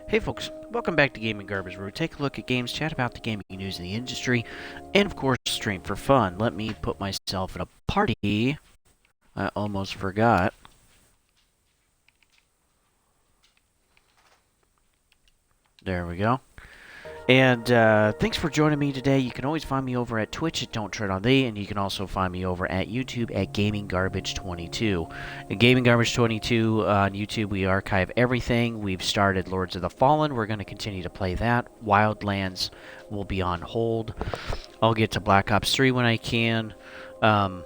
Hey folks, welcome back to Gaming Garbage, where we take a look at games, chat about the gaming news in the industry, and of course, stream for fun. Let me put myself in a party. I almost forgot. There we go. And thanks for joining me today. You can always find me over at Twitch at Don't Tread on Thee, and you can also find me over at YouTube at Gaming Garbage 22. At Gaming Garbage 22 on YouTube, we archive everything. We've started Lords of the Fallen. We're going to continue to play that. Wildlands will be on hold. I'll get to Black Ops 3 when I can. And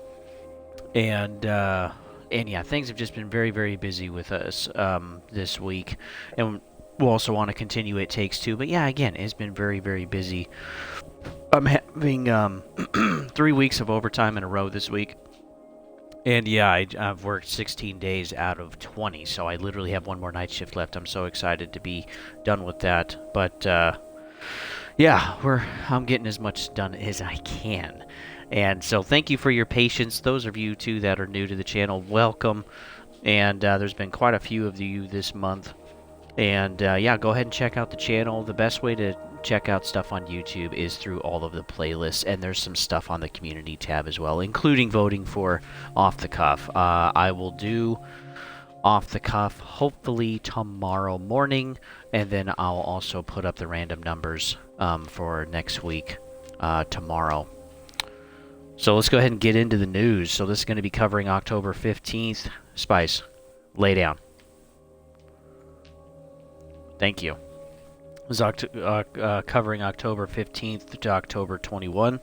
yeah, things have just been very, very busy with us this week. And we'll also want to continue It Takes Two. But yeah, again, it's been very, very busy. I'm having 3 weeks of overtime in a row this week. And yeah, I've worked 16 days out of 20, so I literally have one more night shift left. I'm so excited to be done with that. But yeah, I'm getting as much done as I can. And so thank you for your patience. Those of you, too, that are new to the channel, welcome. And there's been quite a few of you this month. And yeah, go ahead and check out the channel. The best way to check out stuff on YouTube is through all of the playlists, and there's some stuff on the community tab as well, including voting for Off the Cuff. I will do Off the Cuff hopefully tomorrow morning, and then I'll also put up the random numbers for next week tomorrow. So let's go ahead and get into the news. So this is going to be covering October 15th. Spice, lay down. Thank you. This is covering October 15th to October 21.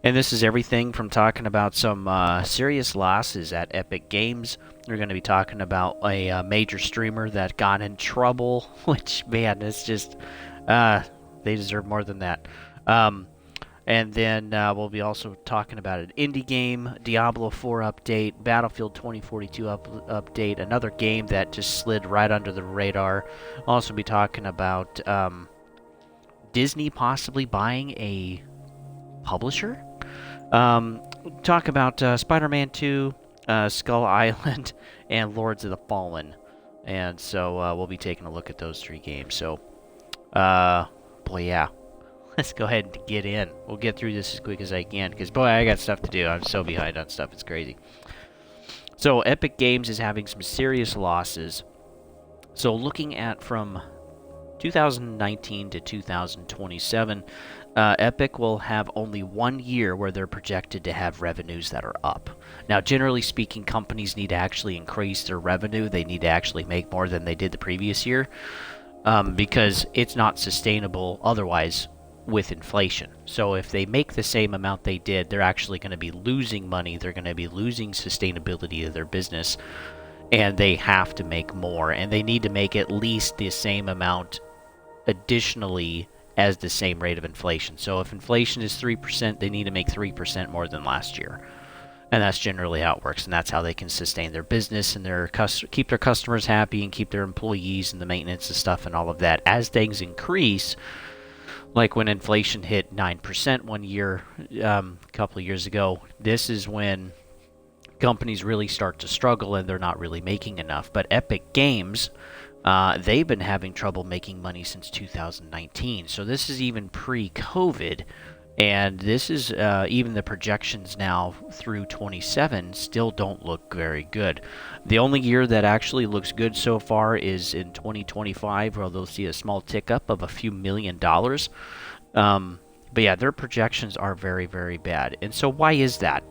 And this is everything from talking about some serious losses at Epic Games. We're going to be talking about a major streamer that got in trouble, which, man, it's just, they deserve more than that. And then we'll be also talking about an indie game, Diablo 4 update, Battlefield 2042 update, another game that just slid right under the radar. I'll also be talking about Disney possibly buying a publisher. Talk about Spiderman 2, Skull Island, and Lords of the Fallen. And so we'll be taking a look at those three games. So, boy, yeah. Let's go ahead and get in. We'll get through this as quick as I can, because, boy, I got stuff to do. I'm so behind on stuff. It's crazy. So, Epic Games is having some serious losses. So, looking at from 2019 to 2027, Epic will have only 1 year where they're projected to have revenues that are up. Now, generally speaking, companies need to actually increase their revenue. They need to actually make more than they did the previous year, because it's not sustainable otherwise with inflation. So if they make the same amount they did, they're actually going to be losing money. They're going to be losing sustainability of their business, and they have to make more, and they need to make at least the same amount additionally as the same rate of inflation. So if inflation is 3%, they need to make 3% more than last year. And that's generally how it works, and that's how they can sustain their business and keep their customers happy and keep their employees and the maintenance and stuff and all of that. As things increase, like when inflation hit 9% one year, a couple of years ago, this is when companies really start to struggle and they're not really making enough. But Epic Games, they've been having trouble making money since 2019. So this is even pre-COVID. And this is even the projections now through 27 still don't look very good. The only year that actually looks good so far is in 2025, where they'll see a small tick up of a few $1 million. But yeah, their projections are very, very bad. And so why is that?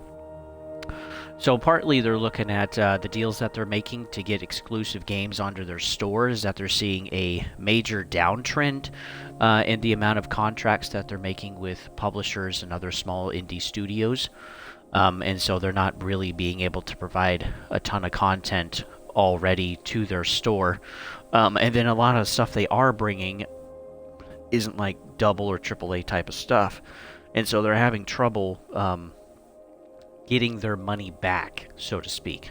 So partly they're looking at the deals that they're making to get exclusive games onto their stores, that they're seeing a major downtrend in the amount of contracts that they're making with publishers and other small indie studios. And so they're not really being able to provide a ton of content already to their store. And then a lot of stuff they are bringing isn't like double or triple A type of stuff. And so they're having trouble getting their money back, so to speak,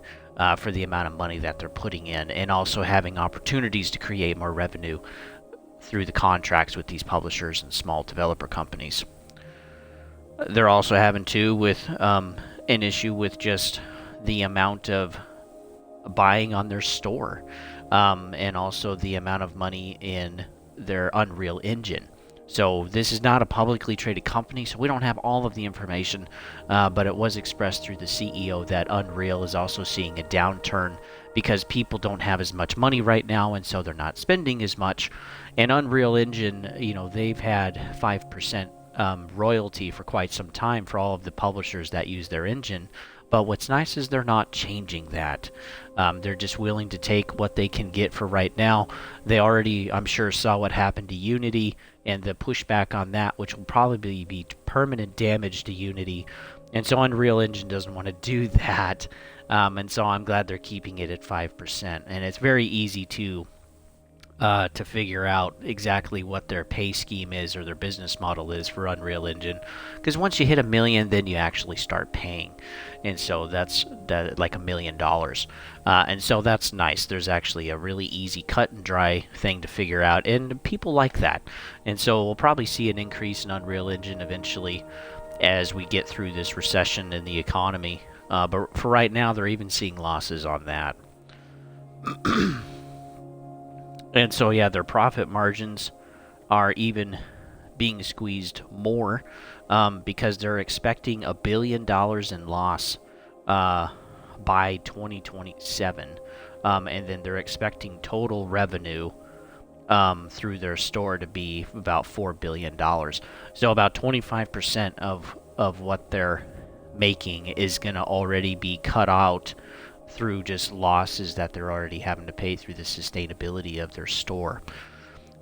for the amount of money that they're putting in, and also having opportunities to create more revenue through the contracts with these publishers and small developer companies. They're also having, too, with an issue with just the amount of buying on their store, and also the amount of money in their Unreal Engine. So this is not a publicly traded company, so we don't have all of the information, but it was expressed through the CEO that Unreal is also seeing a downturn because people don't have as much money right now, and so they're not spending as much. And Unreal Engine, they've had 5% royalty for quite some time for all of the publishers that use their engine. But what's nice is they're not changing that. They're just willing to take what they can get for right now. They already, I'm sure, saw what happened to Unity and the pushback on that, which will probably be permanent damage to Unity. And so Unreal Engine doesn't want to do that. And so I'm glad they're keeping it at 5%. And it's very easy to figure out exactly what their pay scheme is or their business model is for Unreal Engine, because once you hit $1 million, then you actually start paying, and so that's like $1 million, and so that's nice. There's actually a really easy, cut and dry thing to figure out, and people like that, and so we'll probably see an increase in Unreal Engine eventually as we get through this recession in the economy. But for right now, they're even seeing losses on that. And so, yeah, their profit margins are even being squeezed more because they're expecting $1 billion in loss by 2027. And then they're expecting total revenue through their store to be about $4 billion. So about 25% of what they're making is going to already be cut out through just losses that they're already having to pay through the sustainability of their store.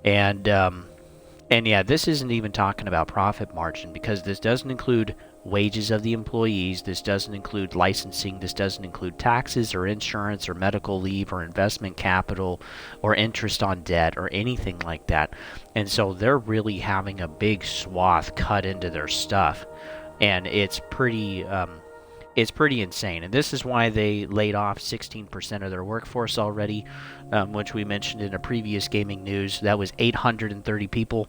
And yeah, this isn't even talking about profit margin, because this doesn't include wages of the employees, this doesn't include licensing, this doesn't include taxes or insurance or medical leave or investment capital or interest on debt or anything like that. And so they're really having a big swath cut into their stuff, and it's pretty insane. And this is why they laid off 16% of their workforce already, which we mentioned in a previous gaming news. That was 830 people.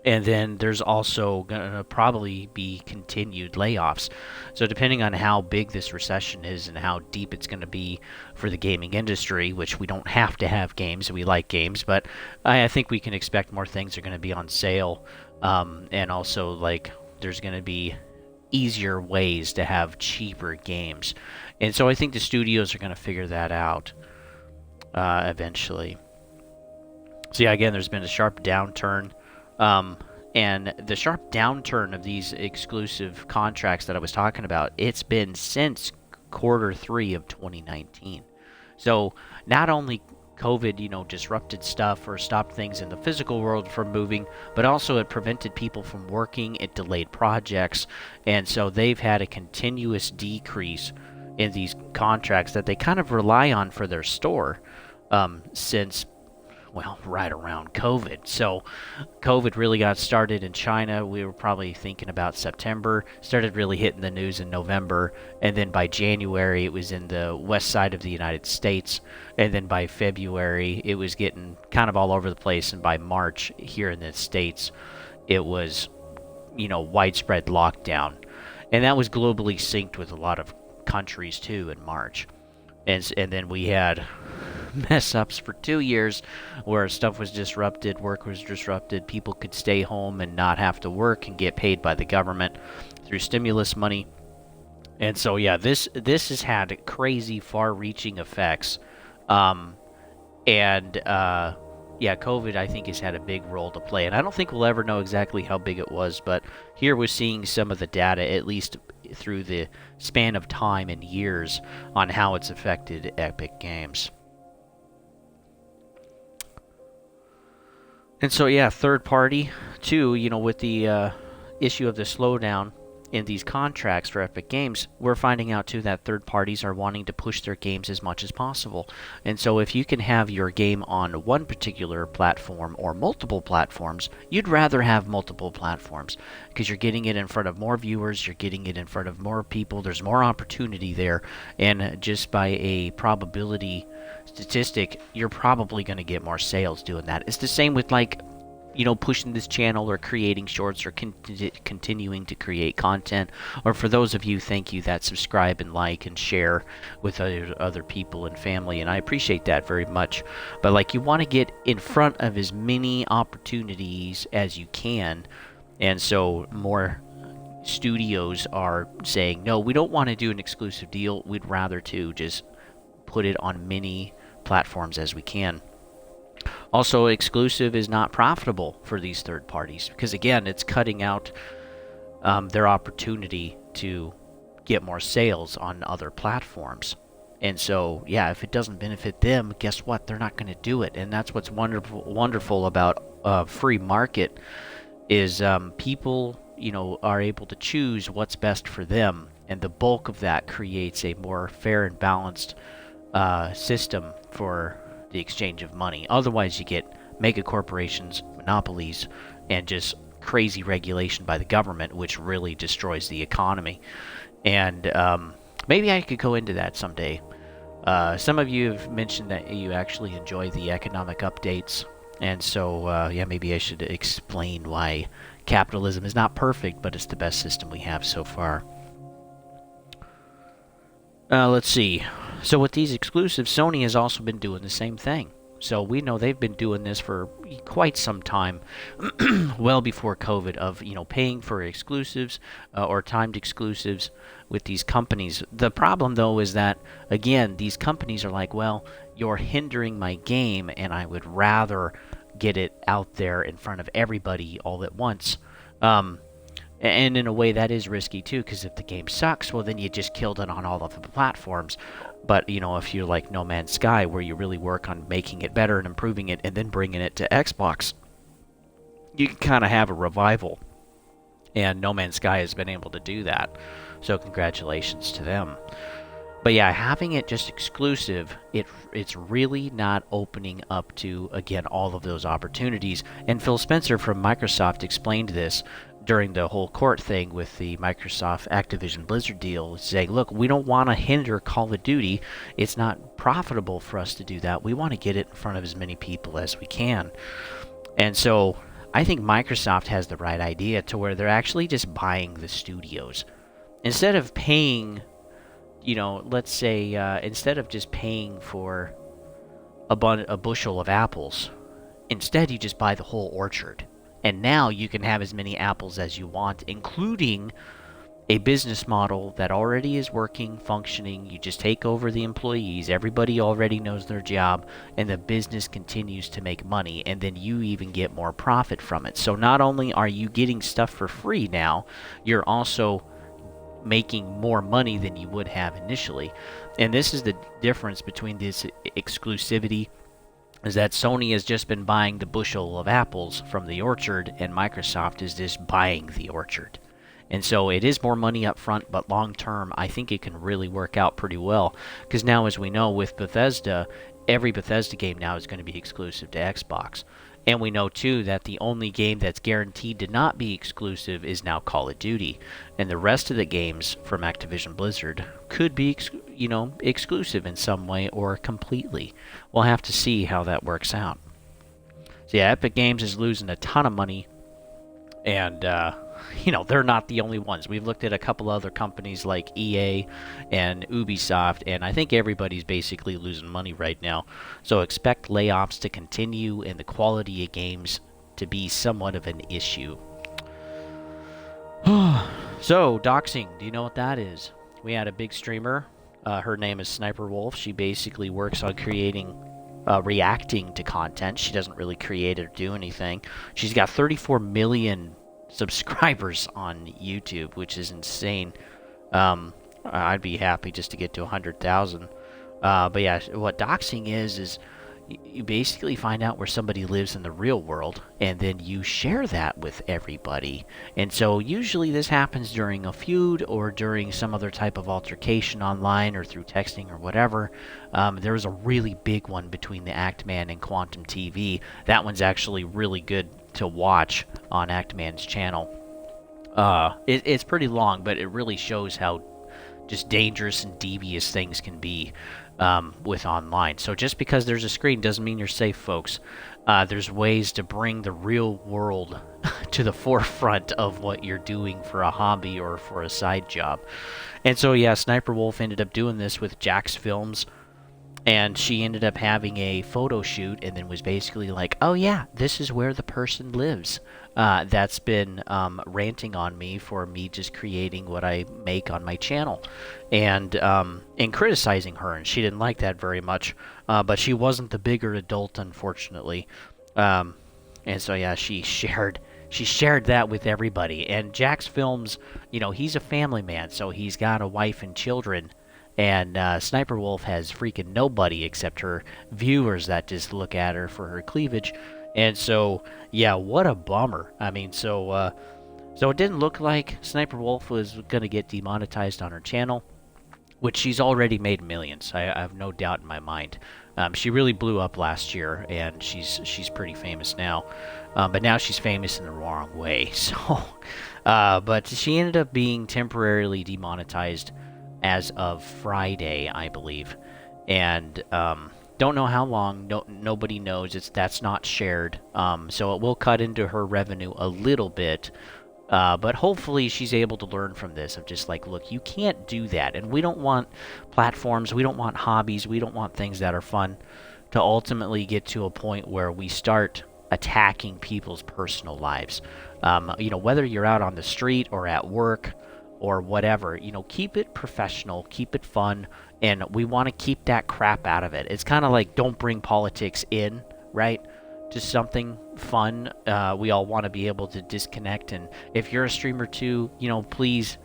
And then there's also going to probably be continued layoffs. So depending on how big this recession is and how deep it's going to be for the gaming industry, which we don't have to have games, we like games, but I think we can expect more things are going to be on sale. And also, like, there's going to be easier ways to have cheaper games. And so I think the studios are going to figure that out eventually. So yeah, again, there's been a sharp downturn. And the sharp downturn of these exclusive contracts that I was talking about, it's been since Q3 of 2019. So not only COVID, disrupted stuff or stopped things in the physical world from moving, but also it prevented people from working, it delayed projects, and so they've had a continuous decrease in these contracts that they kind of rely on for their store since, well, right around COVID. So COVID really got started in China. We were probably thinking about September, started really hitting the news in November, and then by January it was in the west side of the United States, and then by February it was getting kind of all over the place, and by March here in the States it was, widespread lockdown. And that was globally synced with a lot of countries too in March. And then we had mess ups for 2 years where stuff was disrupted, work was disrupted, people could stay home and not have to work and get paid by the government through stimulus money. And so yeah, this has had crazy far-reaching effects. Yeah, COVID, I think, has had a big role to play. And I don't think we'll ever know exactly how big it was, but here we're seeing some of the data, at least through the span of time and years, on how it's affected Epic Games. And so, yeah, third party, too, with the issue of the slowdown in these contracts for Epic Games, we're finding out, too, that third parties are wanting to push their games as much as possible. And so if you can have your game on one particular platform or multiple platforms, you'd rather have multiple platforms because you're getting it in front of more viewers, you're getting it in front of more people, there's more opportunity there, and just by a probability statistic, you're probably going to get more sales doing that. It's the same with, like, pushing this channel or creating shorts or continuing to create content. Or for those of you, thank you that subscribe and like and share with other people and family, and I appreciate that very much. But like, you want to get in front of as many opportunities as you can, and so more studios are saying, no, we don't want to do an exclusive deal. We'd rather to just put it on many platforms as we can. Also, exclusive is not profitable for these third parties because, again, it's cutting out their opportunity to get more sales on other platforms. And so, yeah, if it doesn't benefit them, guess what? They're not going to do it. And that's what's wonderful about free market is people, are able to choose what's best for them. And the bulk of that creates a more fair and balanced system for the exchange of money. Otherwise, you get mega corporations, monopolies, and just crazy regulation by the government, which really destroys the economy. And maybe I could go into that someday. Some of you have mentioned that you actually enjoy the economic updates, and so yeah, maybe I should explain why capitalism is not perfect, but it's the best system we have so far. Let's see. So with these exclusives, Sony has also been doing the same thing. So we know they've been doing this for quite some time, well before COVID, of paying for exclusives or timed exclusives with these companies. The problem, though, is that, again, these companies are like, well, you're hindering my game, and I would rather get it out there in front of everybody all at once. And in a way, that is risky, too, because if the game sucks, well, then you just killed it on all of the platforms. But, if you're like No Man's Sky, where you really work on making it better and improving it and then bringing it to Xbox, you can kind of have a revival. And No Man's Sky has been able to do that. So congratulations to them. But yeah, having it just exclusive, it's really not opening up to, again, all of those opportunities. And Phil Spencer from Microsoft explained this during the whole court thing with the Microsoft Activision Blizzard deal, saying, look, we don't want to hinder Call of Duty. It's not profitable for us to do that. We want to get it in front of as many people as we can. And so I think Microsoft has the right idea to where they're actually just buying the studios. Instead of paying, let's say, instead of just paying for a bushel of apples, instead you just buy the whole orchard. And now you can have as many apples as you want, including a business model that already is working, functioning. You just take over the employees. Everybody already knows their job, and the business continues to make money, and then you even get more profit from it. So not only are you getting stuff for free now, you're also making more money than you would have initially. And this is the difference between this exclusivity, is that Sony has just been buying the bushel of apples from the orchard, and Microsoft is just buying the orchard. And so it is more money up front, but long term, I think it can really work out pretty well. Because now, as we know, with Bethesda, every Bethesda game now is going to be exclusive to Xbox. And we know, too, that the only game that's guaranteed to not be exclusive is now Call of Duty. And the rest of the games from Activision Blizzard could be, exclusive in some way or completely. We'll have to see how that works out. So, yeah, Epic Games is losing a ton of money. And, they're not the only ones. We've looked at a couple other companies like EA and Ubisoft, and I think everybody's basically losing money right now. So expect layoffs to continue and the quality of games to be somewhat of an issue. So, doxing, do you know what that is? We had a big streamer. Her name is Sniper Wolf. She basically works on reacting to content. She doesn't really create or do anything. She's got 34 million subscribers on YouTube, which is insane. I'd be happy just to get to 100,000. But yeah, what doxing is you basically find out where somebody lives in the real world, and then you share that with everybody. And so usually this happens during a feud or during some other type of altercation online or through texting or whatever. There was a really big one between the Actman and Quantum TV. That one's actually really good to watch on Actman's channel. It's pretty long, but it really shows how just dangerous and devious things can be with online. So just because there's a screen doesn't mean you're safe, folks. There's ways to bring the real world to the forefront of what you're doing for a hobby or for a side job. And so, yeah, Sniper Wolf ended up doing this with Jax Films, and she ended up having a photo shoot and then was basically like, oh yeah, this is where the person lives that's been ranting on me for me just creating what I make on my channel, and criticizing her, and she didn't like that very much, but she wasn't the bigger adult, unfortunately. And so, yeah, she shared that with everybody. And Jax Films, he's a family man, so he's got a wife and children. And Sniper Wolf has freaking nobody except her viewers that just look at her for her cleavage. And so, yeah, what a bummer. I mean, so it didn't look like Sniper Wolf was going to get demonetized on her channel, which she's already made millions. I have no doubt in my mind. She really blew up last year, and she's pretty famous now. But now she's famous in the wrong way. So, but she ended up being temporarily demonetized as of Friday, I believe, and don't know how long. Nobody knows. That's not shared, so it will cut into her revenue a little bit. But hopefully she's able to learn from this of just like, look, you can't do that, and we don't want platforms, we don't want hobbies, we don't want things that are fun to ultimately get to a point where we start attacking people's personal lives. Whether you're out on the street or at work or whatever, keep it professional, keep it fun, and we want to keep that crap out of it. It's kind of like, don't bring politics in, right? Just something fun. We all want to be able to disconnect, and if you're a streamer too, please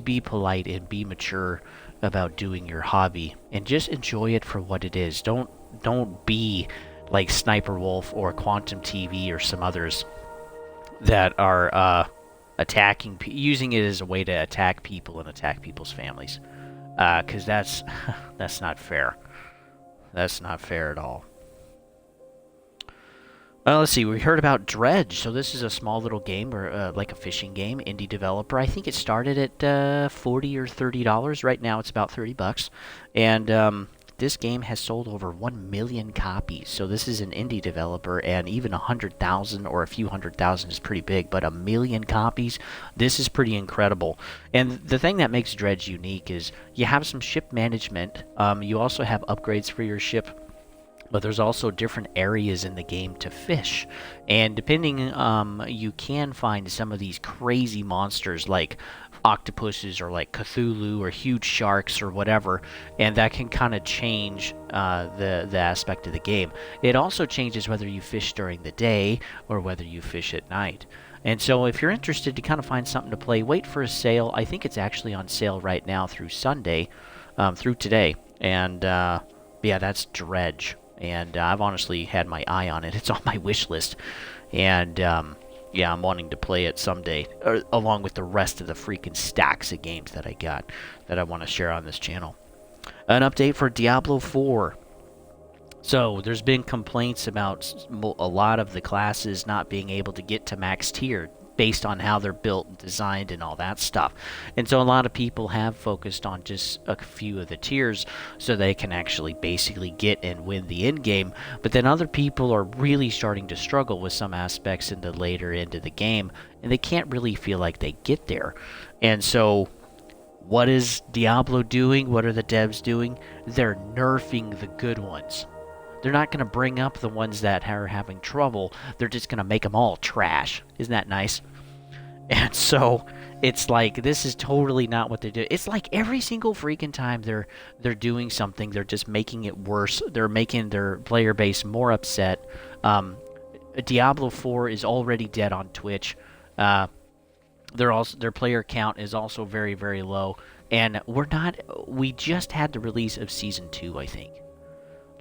be polite and be mature about doing your hobby, and just enjoy it for what it is. Don't be like Sniper Wolf or Quantum TV or some others that are using it as a way to attack people and attack people's families, because that's not fair. That's not fair at all. Let's see. We heard about Dredge. So this is a small little game, or like a fishing game, indie developer. I think it started at $40 or $30. Right now, it's about $30, and this game has sold over 1 million copies. So this is an indie developer, and even 100,000 or a few 100,000 is pretty big, but 1 million copies, this is pretty incredible. And the thing that makes Dredge unique is you have some ship management. You also have upgrades for your ship, but there's also different areas in the game to fish. And depending, you can find some of these crazy monsters like octopuses or like Cthulhu or huge sharks or whatever, and that can kind of change the aspect of the game. It also changes whether you fish during the day or whether you fish at night. And so if you're interested to kind of find something to play, wait for a sale. I think it's actually on sale right now through Sunday, through today. And yeah, that's Dredge. And I've honestly had my eye on it. It's on my wish list. And yeah, I'm wanting to play it someday, along with the rest of the freaking stacks of games that I got that I want to share on this channel. An update for Diablo 4. So there's been complaints about a lot of the classes not being able to get to max tier based on how they're built and designed and all that stuff. And so a lot of people have focused on just a few of the tiers so they can actually basically get and win the end game. But then other people are really starting to struggle with some aspects in the later end of the game, and they can't really feel like they get there. And so what is Diablo doing? What are the devs doing? They're nerfing the good ones. They're not going to bring up the ones that are having trouble. They're just going to make them all trash. Isn't that nice? And so it's like, this is totally not what they do. It's like every single freaking time they're doing something, they're just making it worse. They're making their player base more upset. Diablo 4 is already dead on Twitch. Their player count is also very, very low. And we just had the release of Season 2, I think.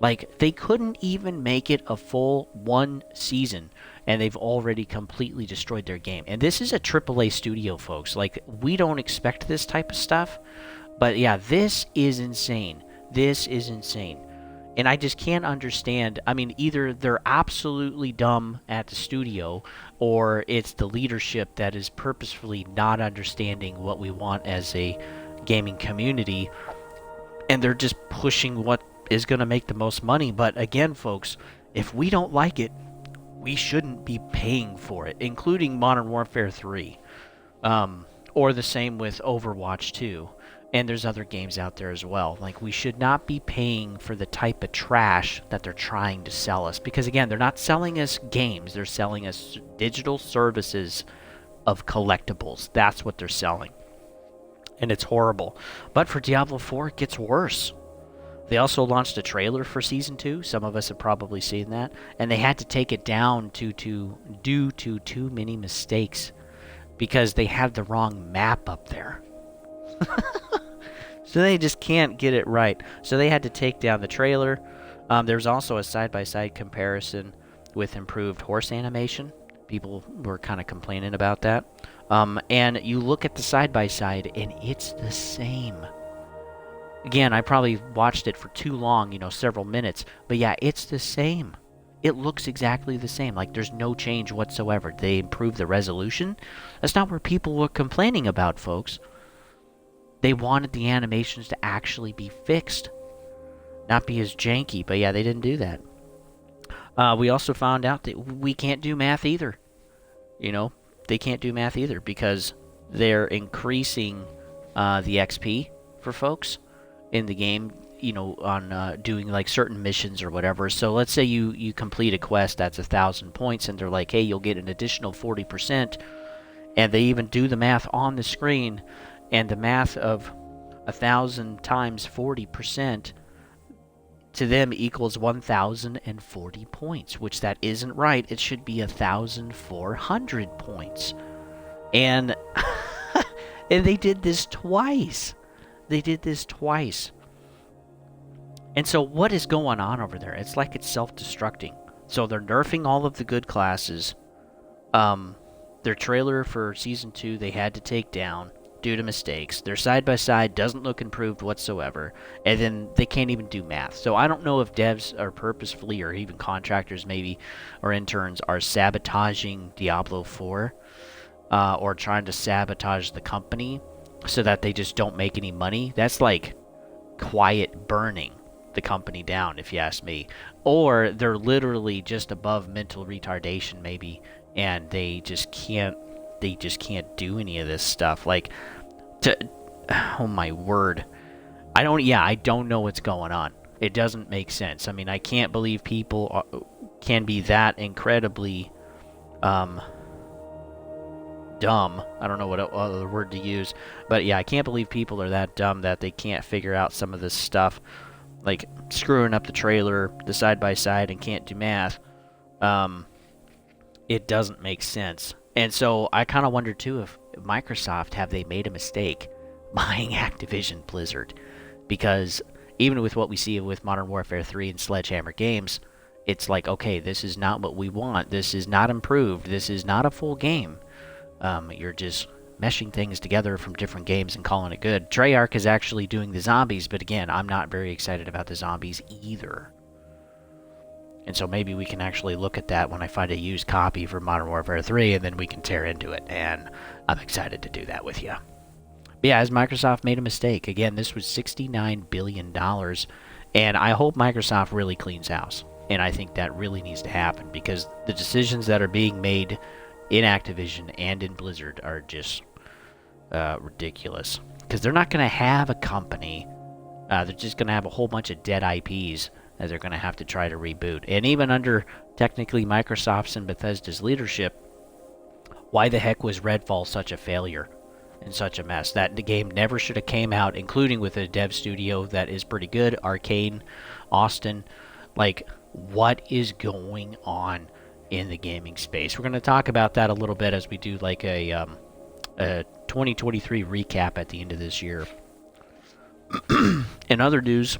Like, they couldn't even make it a full one season, and they've already completely destroyed their game. And this is a AAA studio, folks. Like, we don't expect this type of stuff, but yeah, this is insane. This is insane. And I just can't understand. I mean, either they're absolutely dumb at the studio, or it's the leadership that is purposefully not understanding what we want as a gaming community, and they're just pushing what is going to make the most money. But again, folks, if we don't like it, we shouldn't be paying for it, including Modern Warfare 3, or the same with Overwatch 2. And there's other games out there as well. Like, we should not be paying for the type of trash that they're trying to sell us. Because, again, they're not selling us games. They're selling us digital services of collectibles. That's what they're selling. And it's horrible. But for Diablo 4, it gets worse. They also launched a trailer for Season 2. Some of us have probably seen that. And they had to take it down due to too many mistakes. Because they had the wrong map up there. So they just can't get it right. So they had to take down the trailer. There's also a side-by-side comparison with improved horse animation. People were kind of complaining about that. And you look at the side-by-side, and it's the same. Again, I probably watched it for too long, several minutes. But yeah, it's the same. It looks exactly the same. Like, there's no change whatsoever. They improved the resolution. That's not where people were complaining about, folks. They wanted the animations to actually be fixed, not be as janky. But yeah, they didn't do that. We also found out that we can't do math either. They can't do math either because they're increasing the XP for folks in the game, on doing like certain missions or whatever. So let's say you complete a quest that's 1,000 points, and they're like, hey, you'll get an additional 40%. And they even do the math on the screen. And the math of 1,000 times 40% to them equals 1,040 points, which that isn't right. It should be 1,400 points. And, and they did this twice. And so what is going on over there? It's like it's self-destructing. So they're nerfing all of the good classes. Their trailer for Season 2 they had to take down due to mistakes. Their side-by-side doesn't look improved whatsoever, and then they can't even do math. So I don't know if devs are purposefully, or even contractors maybe, or interns, are sabotaging Diablo 4, or trying to sabotage the company so that they just don't make any money. That's like quiet burning the company down, if you ask me. Or they're literally just above mental retardation maybe, and they just can't do any of this stuff. Like, oh my word, I don't know what's going on. It doesn't make sense. I mean, I can't believe people can be that incredibly dumb. I don't know what other word to use, but yeah, I can't believe people are that dumb that they can't figure out some of this stuff, like screwing up the trailer, the side-by-side, and can't do math. It doesn't make sense. And so I kind of wonder too if Microsoft, have they made a mistake buying Activision Blizzard? Because even with what we see with Modern Warfare 3 and Sledgehammer Games, it's like, okay, this is not what we want. This is not improved. This is not a full game. You're just meshing things together from different games and calling it good. Treyarch is actually doing the zombies, but again, I'm not very excited about the zombies either. And so maybe we can actually look at that when I find a used copy for Modern Warfare 3, and then we can tear into it. And I'm excited to do that with you. But yeah, has Microsoft made a mistake? Again, this was $69 billion. And I hope Microsoft really cleans house. And I think that really needs to happen, because the decisions that are being made in Activision and in Blizzard are just ridiculous. Because they're not going to have a company. They're just going to have a whole bunch of dead IPs that they're going to have to try to reboot. And even under, technically, Microsoft's and Bethesda's leadership, why the heck was Redfall such a failure and such a mess? That the game never should have came out, including with a dev studio that is pretty good, Arcane, Austin. Like, what is going on in the gaming space? We're going to talk about that a little bit as we do like a 2023 recap at the end of this year. In other news,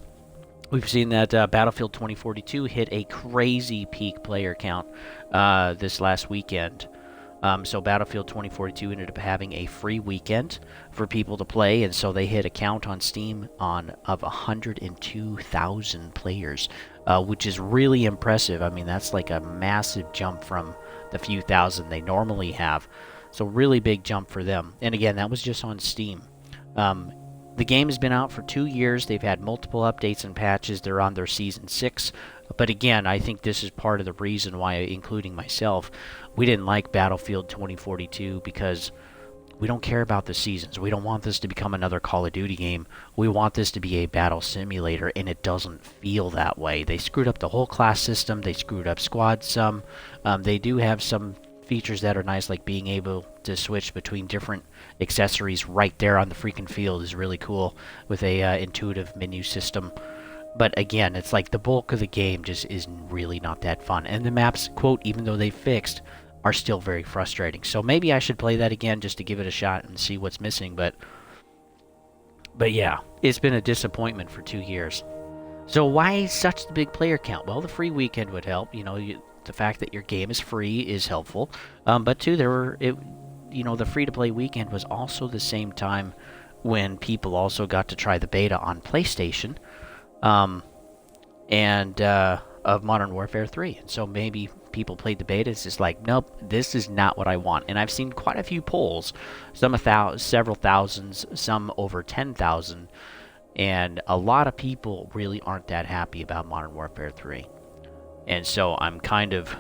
we've seen that Battlefield 2042 hit a crazy peak player count this last weekend. So Battlefield 2042 ended up having a free weekend for people to play, and so they hit a count on Steam of 102,000 players, which is really impressive. I mean, that's like a massive jump from the few thousand they normally have. So really big jump for them. And again, that was just on Steam. The game has been out for 2 years. They've had multiple updates and patches. They're on their season 6. But again, I think this is part of the reason why, including myself, we didn't like Battlefield 2042 because we don't care about the seasons. We don't want this to become another Call of Duty game. We want this to be a battle simulator, and it doesn't feel that way. They screwed up the whole class system. They screwed up squad some. They do have some features that are nice, like being able to switch between different accessories right there on the freaking field is really cool with a intuitive menu system. But again, it's like the bulk of the game just is really not that fun. And the maps, quote, even though they fixed, are still very frustrating. So maybe I should play that again just to give it a shot and see what's missing. But yeah, it's been a disappointment for 2 years. So why such the big player count? Well, the free weekend would help. The fact that your game is free is helpful. But too, the free-to-play weekend was also the same time when people also got to try the beta on PlayStation, and of Modern Warfare 3. And so maybe people played the beta. It's just like, nope, this is not what I want. And I've seen quite a few polls, several thousands, some over 10,000, and a lot of people really aren't that happy about Modern Warfare 3. And so I'm kind of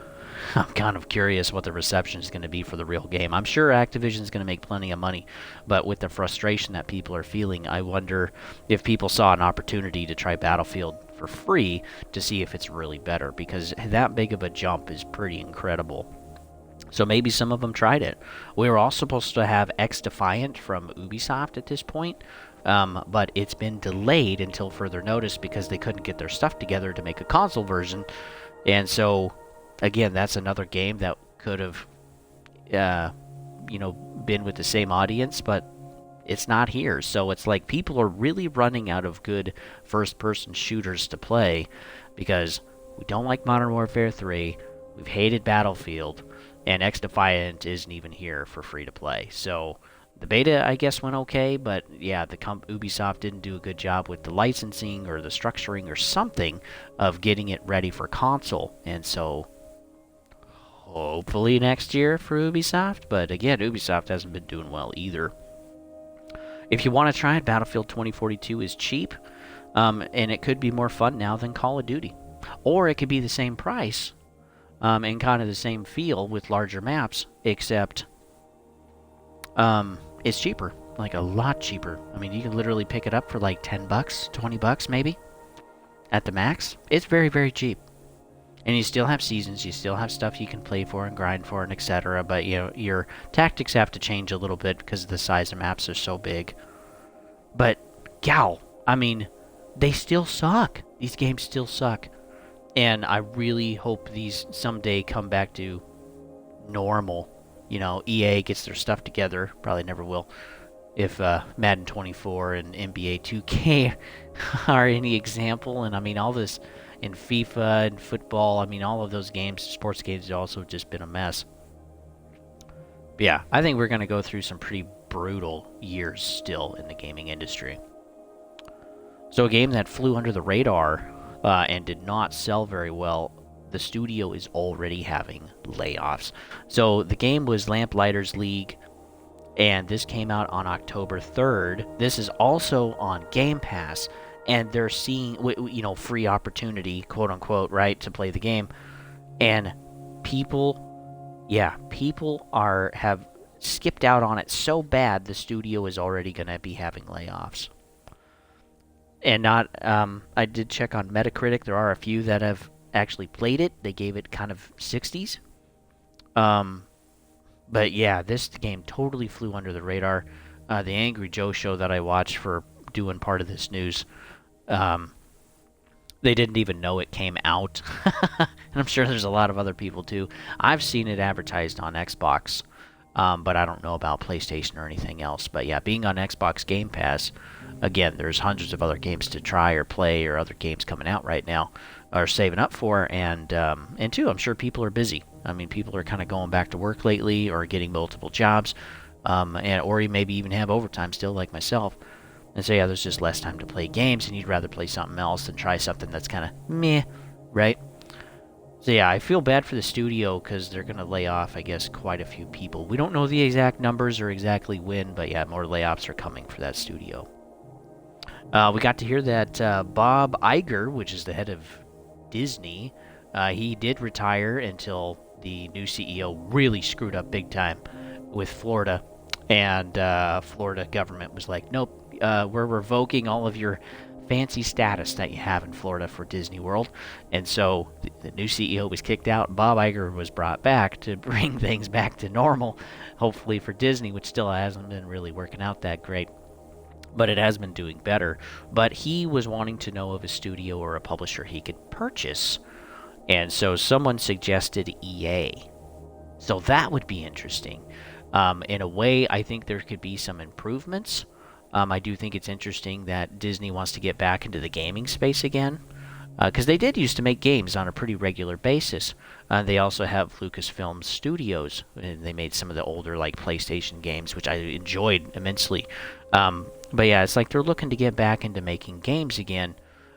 curious what the reception is going to be for the real game. I'm sure Activision's going to make plenty of money, but with the frustration that people are feeling, I wonder if people saw an opportunity to try Battlefield for free to see if it's really better, because that big of a jump is pretty incredible. So maybe some of them tried it. We were all supposed to have X Defiant from Ubisoft at this point, but it's been delayed until further notice because they couldn't get their stuff together to make a console version. And so, again, that's another game that could have, been with the same audience, but it's not here. So it's like people are really running out of good first-person shooters to play because we don't like Modern Warfare 3, we've hated Battlefield, and X Defiant isn't even here for free-to-play. So the beta, I guess, went okay, but yeah, Ubisoft didn't do a good job with the licensing or the structuring or something of getting it ready for console. And so hopefully next year for Ubisoft. But again, Ubisoft hasn't been doing well either. If you want to try it, Battlefield 2042 is cheap, and it could be more fun now than Call of Duty. Or it could be the same price and kind of the same feel with larger maps, except it's cheaper, like a lot cheaper. I mean, you can literally pick it up for like $10, $20 maybe, at the max. It's very, very cheap. And you still have seasons, you still have stuff you can play for and grind for and etc. But your tactics have to change a little bit because the size of maps are so big. But, I mean, they still suck. These games still suck. And I really hope these someday come back to normal. EA gets their stuff together. Probably never will. If Madden 24 and NBA 2K are any example. And I mean, all this in FIFA and football, I mean, all of those games, sports games, have also just been a mess. But yeah, I think we're going to go through some pretty brutal years still in the gaming industry. So a game that flew under the radar and did not sell very well, the studio is already having layoffs. So the game was Lamplighters League, and this came out on October 3rd. This is also on Game Pass, and they're seeing, free opportunity, quote unquote, right, to play the game. And people have skipped out on it so bad, the studio is already going to be having layoffs. And I did check on Metacritic. There are a few that have actually played it. They gave it kind of 60s. But yeah, this game totally flew under the radar. The Angry Joe show that I watched for doing part of this news, they didn't even know it came out. And I'm sure there's a lot of other people too. I've seen it advertised on Xbox, but I don't know about PlayStation or anything else. But yeah, being on Xbox Game Pass, again, there's hundreds of other games to try or play, or other games coming out right now, or saving up for, and two, I'm sure people are busy. I mean, people are kind of going back to work lately, or getting multiple jobs, or you maybe even have overtime still, like myself. And so yeah, there's just less time to play games, and you'd rather play something else than try something that's kind of meh, right? So yeah, I feel bad for the studio because they're going to lay off, I guess, quite a few people. We don't know the exact numbers or exactly when, but yeah, more layoffs are coming for that studio. We got to hear that Bob Iger, which is the head of Disney, he did retire until the new CEO really screwed up big time with Florida, and Florida government was like, nope, we're revoking all of your fancy status that you have in Florida for Disney World. And so the new CEO was kicked out. Bob Iger was brought back to bring things back to normal, hopefully for Disney, which still hasn't been really working out that great. But it has been doing better. But he was wanting to know of a studio or a publisher he could purchase. And so someone suggested EA. So that would be interesting. In a way, I think there could be some improvements. I do think it's interesting that Disney wants to get back into the gaming space again, because they did used to make games on a pretty regular basis. They also have Lucasfilm Studios, and they made some of the older like PlayStation games, which I enjoyed immensely. But yeah, it's like they're looking to get back into making games again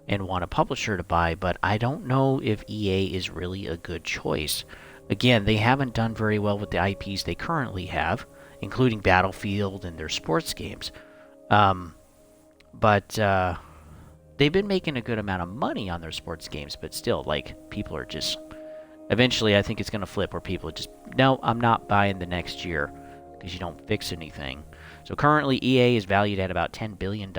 and want a publisher to buy, but I don't know if EA is really a good choice. Again, they haven't done very well with the IPs they currently have, including Battlefield and their sports games. But they've been making a good amount of money on their sports games, but still, like, people are just... Eventually, I think it's going to flip where people are just, no, I'm not buying the next year because you don't fix anything. So currently, EA is valued at about $10 billion.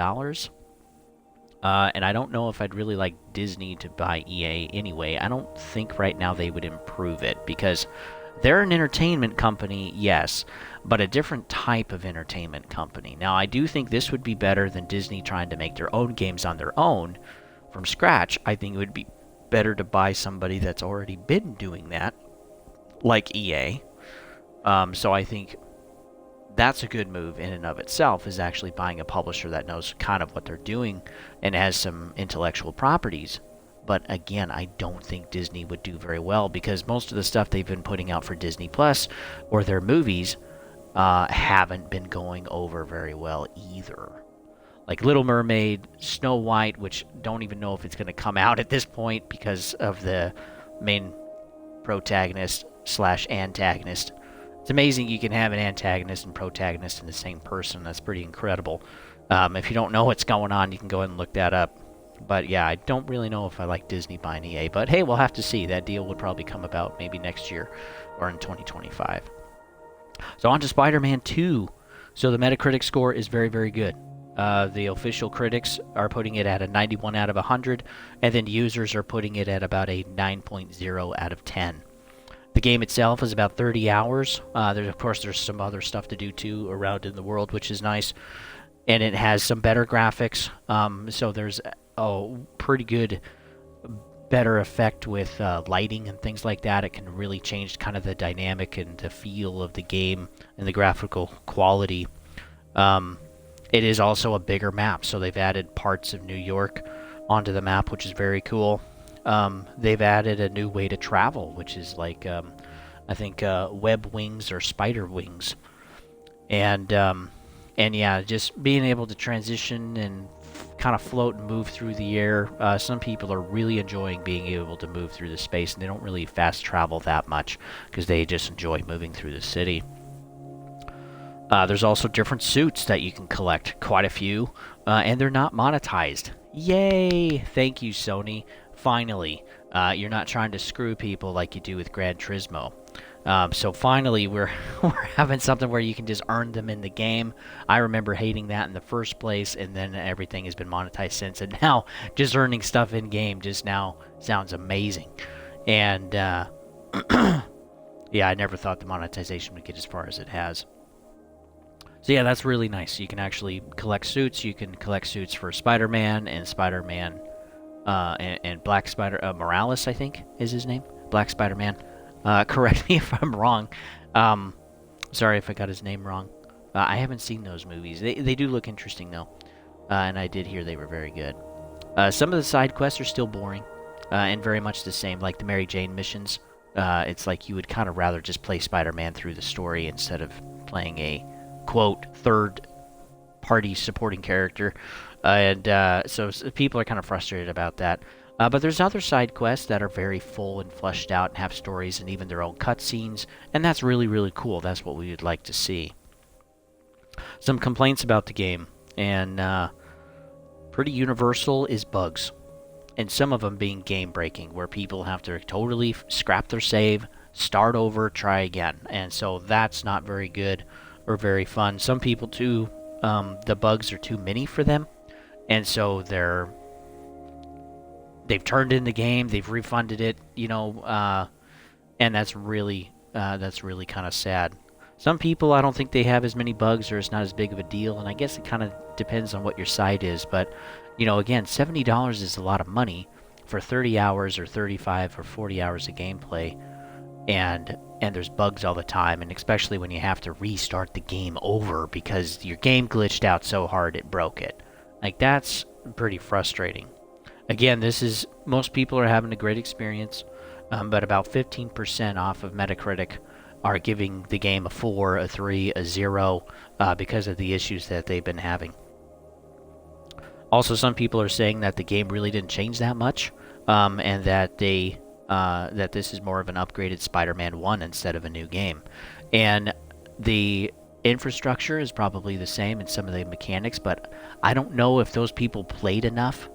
And I don't know if I'd really like Disney to buy EA anyway. I don't think right now they would improve it because they're an entertainment company, yes, but a different type of entertainment company. Now, I do think this would be better than Disney trying to make their own games on their own from scratch. I think it would be better to buy somebody that's already been doing that, like EA. So I think that's a good move in and of itself, is actually buying a publisher that knows kind of what they're doing and has some intellectual properties. But again, I don't think Disney would do very well because most of the stuff they've been putting out for Disney Plus or their movies haven't been going over very well either. Like Little Mermaid, Snow White, which don't even know if it's going to come out at this point because of the main protagonist slash antagonist. It's amazing you can have an antagonist and protagonist in the same person. That's pretty incredible. If you don't know what's going on, you can go ahead and look that up. But yeah, I don't really know if I like Disney buying EA. But hey, we'll have to see. That deal would probably come about maybe next year or in 2025. So on to Spider-Man 2. So the Metacritic score is very, very good. The official critics are putting it at a 91 out of 100, and then users are putting it at about a 9.0 out of 10. The game itself is about 30 hours. Of course, there's some other stuff to do too around in the world, which is nice. And it has some better graphics. So there's a pretty good, better effect with lighting and things like that. It can really change kind of the dynamic and the feel of the game and the graphical quality. It is also a bigger map, so they've added parts of New York onto the map, which is very cool. They've added a new way to travel, which is like, I think, web wings or spider wings. And yeah, just being able to transition and kind of float and move through the air. Some people are really enjoying being able to move through the space, and they don't really fast travel that much because they just enjoy moving through the city. There's also different suits that you can collect, quite a few, and they're not monetized. Yay! Thank you, Sony. Finally, you're not trying to screw people like you do with Gran Turismo. So finally, we're having something where you can just earn them in the game. I remember hating that in the first place, and then everything has been monetized since. And now, just earning stuff in game just now sounds amazing. And yeah, I never thought the monetization would get as far as it has. So yeah, that's really nice. You can actually collect suits. You can collect suits for Spider-Man and Spider-Man. And Black Spider Morales, I think, is his name. Black Spider-Man. Correct me if I'm wrong. Sorry if I got his name wrong. I haven't seen those movies. They do look interesting, though. And I did hear they were very good. Some of the side quests are still boring. And very much the same, like the Mary Jane missions. It's like you would kind of rather just play Spider-Man through the story instead of playing a, quote, third-party supporting character. So people are kind of frustrated about that. But there's other side quests that are very full and fleshed out and have stories and even their own cutscenes, and that's really, really cool. That's what we would like to see. Some complaints about the game, and pretty universal is bugs. And some of them being game breaking, where people have to totally scrap their save, start over, try again. And so that's not very good or very fun. Some people, too, the bugs are too many for them. And so they've turned in the game, they've refunded it, and that's really kind of sad. Some people, I don't think they have as many bugs, or it's not as big of a deal, and I guess it kind of depends on what your site is. But again, $70 is a lot of money for 30 hours or 35 or 40 hours of gameplay, and there's bugs all the time, and especially when you have to restart the game over because your game glitched out so hard it broke it. Like, that's pretty frustrating. Again, most people are having a great experience, but about 15% off of Metacritic are giving the game a 4, a 3, a 0 because of the issues that they've been having. Also, some people are saying that the game really didn't change that much, and that that this is more of an upgraded Spider-Man 1 instead of a new game. And the infrastructure is probably the same in some of the mechanics, but I don't know if those people played enough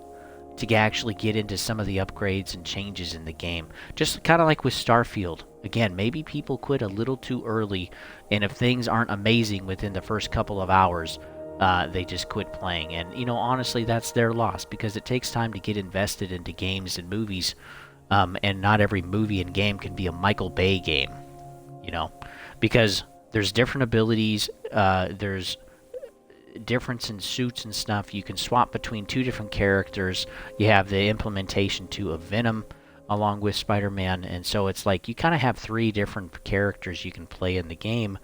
to actually get into some of the upgrades and changes in the game. Just kind of like with Starfield. Again, maybe people quit a little too early, and if things aren't amazing within the first couple of hours, they just quit playing. And, honestly, that's their loss, because it takes time to get invested into games and movies, and not every movie and game can be a Michael Bay game, because there's different abilities, there's difference in suits and stuff. You can swap between two different characters. You have the implementation too of Venom along with Spider-Man, and so it's like you kind of have 3 different characters you can play in the game,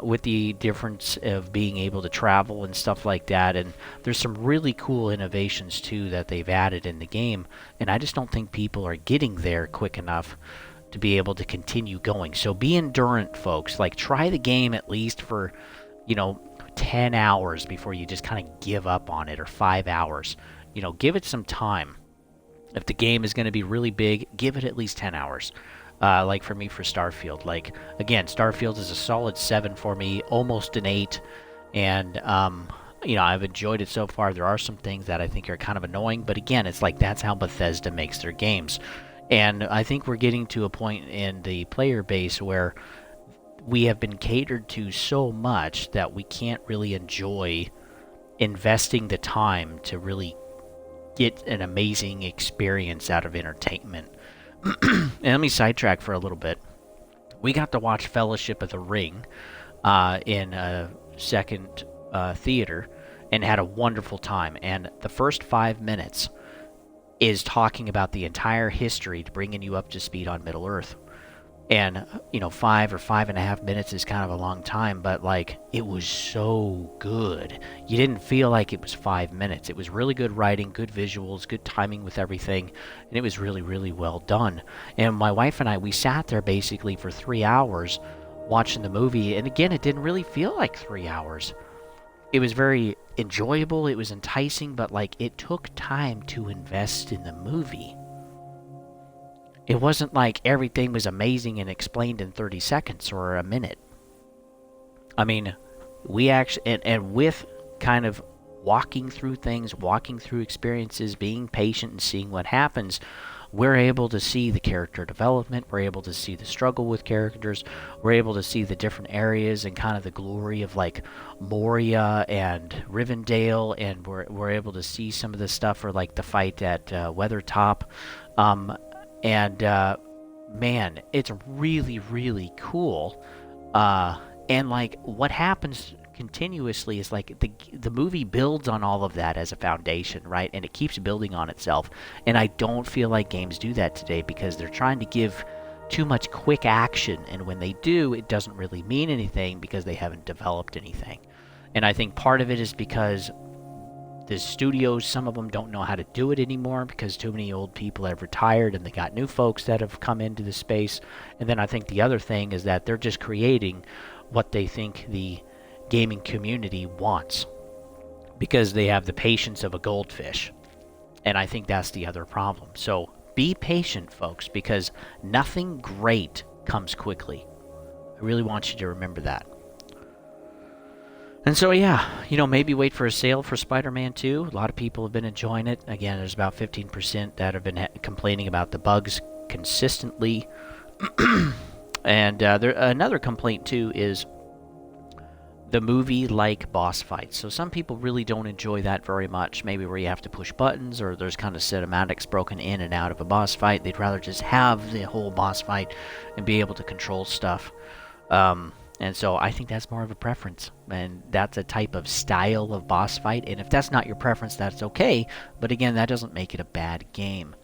with the difference of being able to travel and stuff like that. And there's some really cool innovations too that they've added in the game, and I just don't think people are getting there quick enough to be able to continue going. So be endurant, folks. Like, try the game at least for 10 hours before you just kind of give up on it, or 5 hours. Give it some time. If the game is going to be really big, give it at least 10 hours. Like for me, for Starfield. Like, again, Starfield is a solid 7 for me, almost an 8. And, I've enjoyed it so far. There are some things that I think are kind of annoying, but again, it's like that's how Bethesda makes their games. And I think we're getting to a point in the player base where we have been catered to so much that we can't really enjoy investing the time to really get an amazing experience out of entertainment. And let me sidetrack for a little bit. We got to watch Fellowship of the Ring in a second theater and had a wonderful time. And the first 5 minutes is talking about the entire history, to bringing you up to speed on Middle-earth. And, 5 or 5.5 minutes is kind of a long time, but, like, it was so good. You didn't feel like it was 5 minutes. It was really good writing, good visuals, good timing with everything, and it was really, really well done. And my wife and I, we sat there basically for 3 hours watching the movie, and again, it didn't really feel like 3 hours. It was very enjoyable, it was enticing, but, like, it took time to invest in the movie. It wasn't like everything was amazing and explained in 30 seconds or a minute. I mean, we actually, and with kind of walking through things, walking through experiences, being patient and seeing what happens, we're able to see the character development, we're able to see the struggle with characters, we're able to see the different areas and kind of the glory of, like, Moria and Rivendell, and we're able to see some of the stuff for, like, the fight at Weathertop. And, man, it's really, really cool. And, like, what happens continuously is, like, the movie builds on all of that as a foundation, right? And it keeps building on itself. And I don't feel like games do that today, because they're trying to give too much quick action. And when they do, it doesn't really mean anything because they haven't developed anything. And I think part of it is because the studios, some of them don't know how to do it anymore because too many old people have retired and they got new folks that have come into the space. And then I think the other thing is that they're just creating what they think the gaming community wants because they have the patience of a goldfish. And I think that's the other problem. So be patient, folks, because nothing great comes quickly. I really want you to remember that. And so, yeah, maybe wait for a sale for Spider-Man 2. A lot of people have been enjoying it. Again, there's about 15% that have been complaining about the bugs consistently. And another complaint, too, is the movie-like boss fights. So some people really don't enjoy that very much. Maybe where you have to push buttons, or there's kind of cinematics broken in and out of a boss fight. They'd rather just have the whole boss fight and be able to control stuff. And so I think that's more of a preference, and that's a type of style of boss fight. And if that's not your preference, that's okay. But again, that doesn't make it a bad game.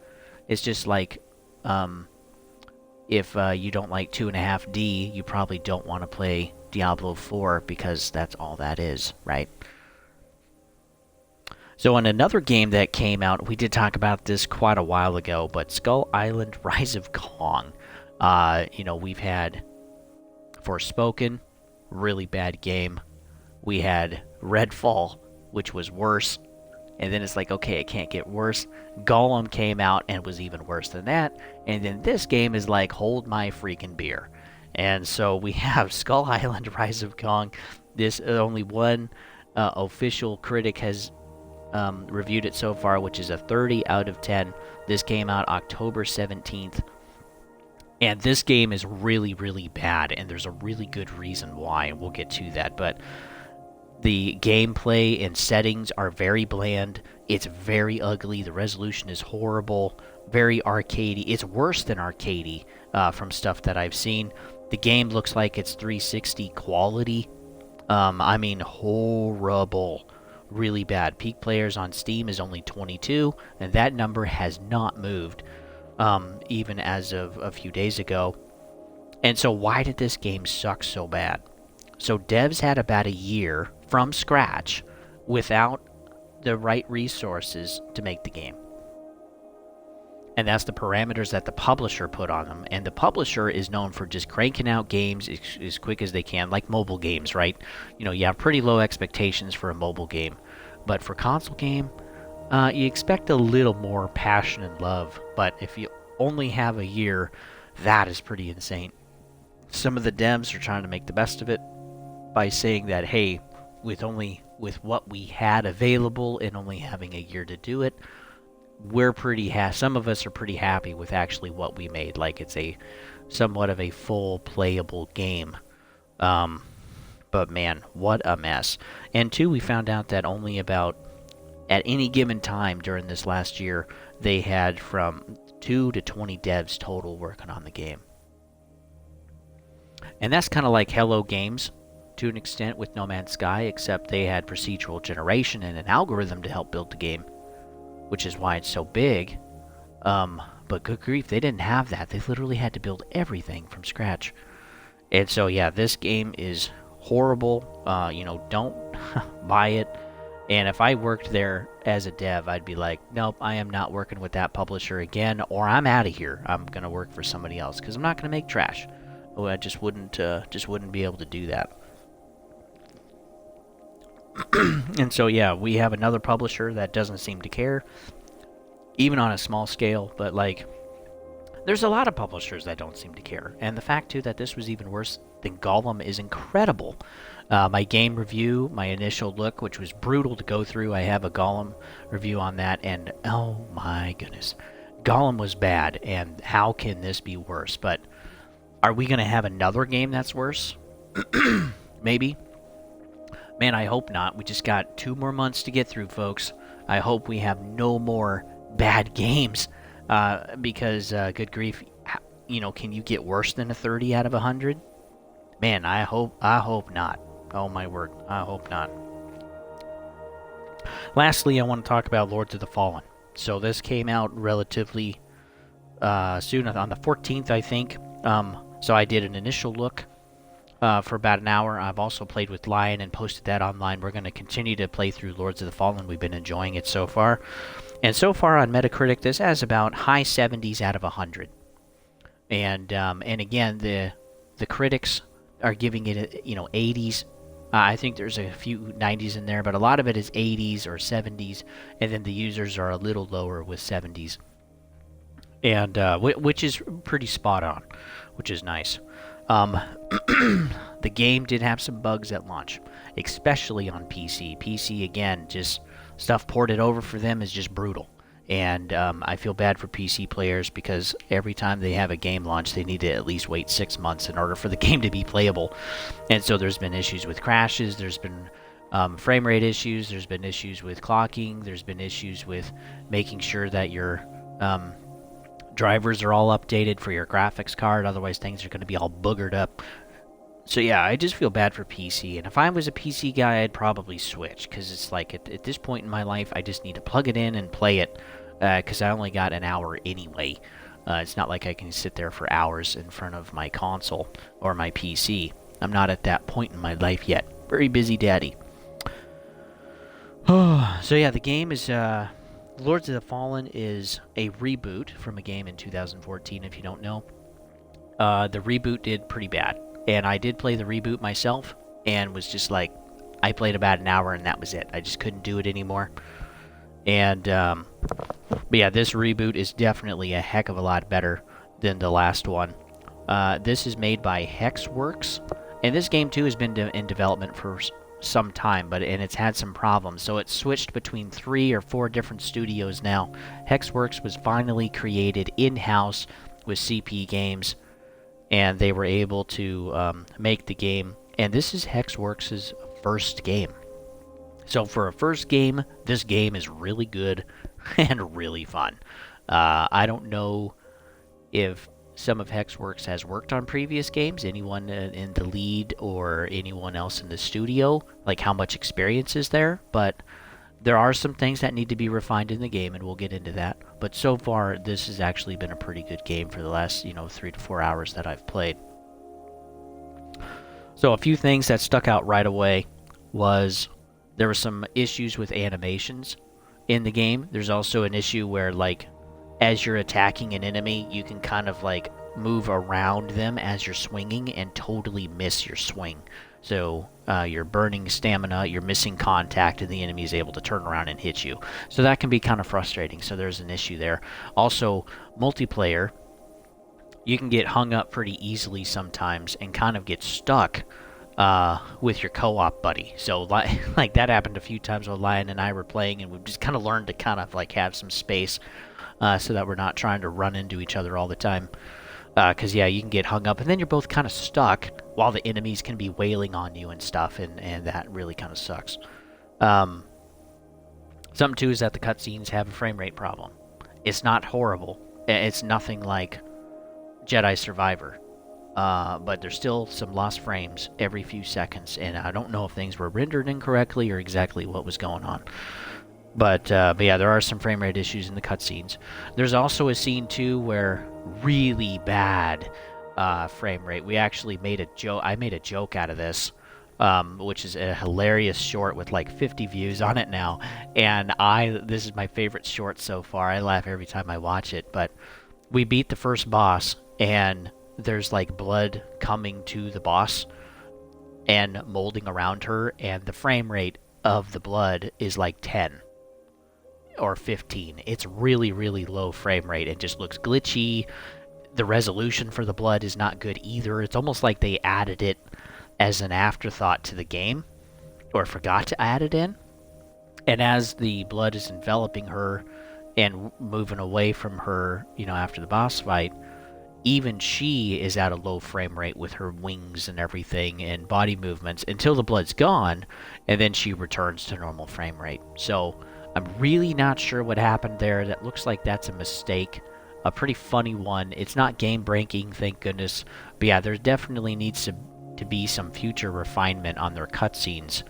It's just like if you don't like 2.5D, you probably don't want to play Diablo 4 because that's all that is, right? So in another game that came out, we did talk about this quite a while ago, but Skull Island Rise of Kong. We've had Forspoken, really bad game. We had Redfall, which was worse. And then it's like, okay, it can't get worse. Gollum came out and was even worse than that. And then this game is like, hold my freaking beer. And so we have Skull Island Rise of Kong. This only one official critic has reviewed it so far, which is a 30 out of 10. This came out October 17th. And this game is really, really bad, and there's a really good reason why, and we'll get to that. But the gameplay and settings are very bland. It's very ugly. The resolution is horrible, very arcadey. It's worse than arcadey from stuff that I've seen. The game looks like it's 360 quality. I mean, horrible. Really bad. Peak players on Steam is only 22, and that number has not moved. Even as of a few days ago. And so why did this game suck so bad? So devs had about a year from scratch without the right resources to make the game. And that's the parameters that the publisher put on them. And the publisher is known for just cranking out games as quick as they can, like mobile games, right? You have pretty low expectations for a mobile game. But for console game, you expect a little more passion and love, but if you only have a year, that is pretty insane. Some of the devs are trying to make the best of it by saying that, hey, with what we had available and only having a year to do it, we're pretty some of us are pretty happy with actually what we made. Like, it's a somewhat of a full playable game. But man, what a mess. And two, we found out that only about at any given time during this last year, they had from 2 to 20 devs total working on the game. And that's kind of like Hello Games to an extent with No Man's Sky, except they had procedural generation and an algorithm to help build the game, which is why it's so big. But good grief, they didn't have that. They literally had to build everything from scratch. And so, yeah, this game is horrible. Don't buy it. And if I worked there as a dev, I'd be like, nope, I am not working with that publisher again, or I'm out of here. I'm going to work for somebody else, because I'm not going to make trash. Oh, I just wouldn't be able to do that. And so, yeah, we have another publisher that doesn't seem to care, even on a small scale, but, like, there's a lot of publishers that don't seem to care. And the fact, too, that this was even worse than Gollum is incredible. My game review, my initial look, which was brutal to go through, I have a Gollum review on that, and oh my goodness. Gollum was bad, and how can this be worse? But are we going to have another game that's worse? Maybe. Man, I hope not. We just got 2 more months to get through, folks. I hope we have no more bad games, because, good grief, can you get worse than a 30 out of 100? Man, I hope not. Oh my word, I hope not. Lastly, I want to talk about Lords of the Fallen. So this came out relatively soon, on the 14th, I think. So I did an initial look for about an hour. I've also played with Lion and posted that online. We're going to continue to play through Lords of the Fallen. We've been enjoying it so far. And so far on Metacritic, this has about high 70s out of 100. And again, the critics are giving it, 80s. I think there's a few 90s in there, but a lot of it is 80s or 70s, and then the users are a little lower with 70s. And which is pretty spot on, which is nice. the game did have some bugs at launch, especially on PC. PC, again, just stuff ported over for them is just brutal. And I feel bad for PC players because every time they have a game launch, they need to at least wait 6 months in order for the game to be playable. And so there's been issues with crashes, there's been frame rate issues, there's been issues with clocking, there's been issues with making sure that your drivers are all updated for your graphics card, otherwise things are going to be all boogered up. So yeah, I just feel bad for PC, and if I was a PC guy, I'd probably switch, because it's like, at this point in my life, I just need to plug it in and play it, because I only got an hour anyway. It's not like I can sit there for hours in front of my console or my PC. I'm not at that point in my life yet. Very busy daddy. So yeah, the game is, Lords of the Fallen is a reboot from a game in 2014, if you don't know. The reboot did pretty bad. And I did play the reboot myself, and was just like, I played about an hour and that was it. I just couldn't do it anymore. And, but yeah, this reboot is definitely a heck of a lot better than the last one. This is made by Hexworks, and this game too has been in development for some time, and it's had some problems. So it's switched between 3 or 4 different studios now. Hexworks was finally created in-house with CP Games, and they were able to make the game. And this is Hexworks' first game. So for a first game, this game is really good and really fun. I don't know if some of Hexworks has worked on previous games, anyone in the lead or anyone else in the studio, like how much experience is there, but there are some things that need to be refined in the game, and we'll get into that. But so far, this has actually been a pretty good game for the last, 3 to 4 hours that I've played. So a few things that stuck out right away was there were some issues with animations in the game. There's also an issue where, like, as you're attacking an enemy, you can kind of, like, move around them as you're swinging and totally miss your swing. So you're burning stamina, you're missing contact, and the enemy is able to turn around and hit you. So that can be kind of frustrating, so there's an issue there. Also, multiplayer, you can get hung up pretty easily sometimes and kind of get stuck with your co-op buddy. So like that happened a few times when Lion and I were playing, and we've just kind of learned to kind of like have some space so that we're not trying to run into each other all the time. Because, yeah, you can get hung up, and then you're both kind of stuck while the enemies can be wailing on you and stuff, and that really kind of sucks. Something, too, is that the cutscenes have a frame rate problem. It's not horrible. It's nothing like Jedi Survivor. But there's still some lost frames every few seconds, and I don't know if things were rendered incorrectly or exactly what was going on. But yeah, there are some frame rate issues in the cutscenes. There's also a scene, too, where really bad frame rate. We actually made a joke. I made a joke out of this, which is a hilarious short with like 50 views on it now. And this is my favorite short so far. I laugh every time I watch it. But we beat the first boss, and there's like blood coming to the boss and molding around her, and the frame rate of the blood is like 10. Or 15. It's really, really low frame rate and just looks glitchy. The resolution for the blood is not good either. It's almost like they added it as an afterthought to the game, or forgot to add it in. And as the blood is enveloping her and moving away from her, after the boss fight, even she is at a low frame rate with her wings and everything and body movements until the blood's gone, and then she returns to normal frame rate. So I'm really not sure what happened there. That looks like that's a mistake. A pretty funny one. It's not game-breaking, thank goodness. But yeah, there definitely needs to be some future refinement on their cutscenes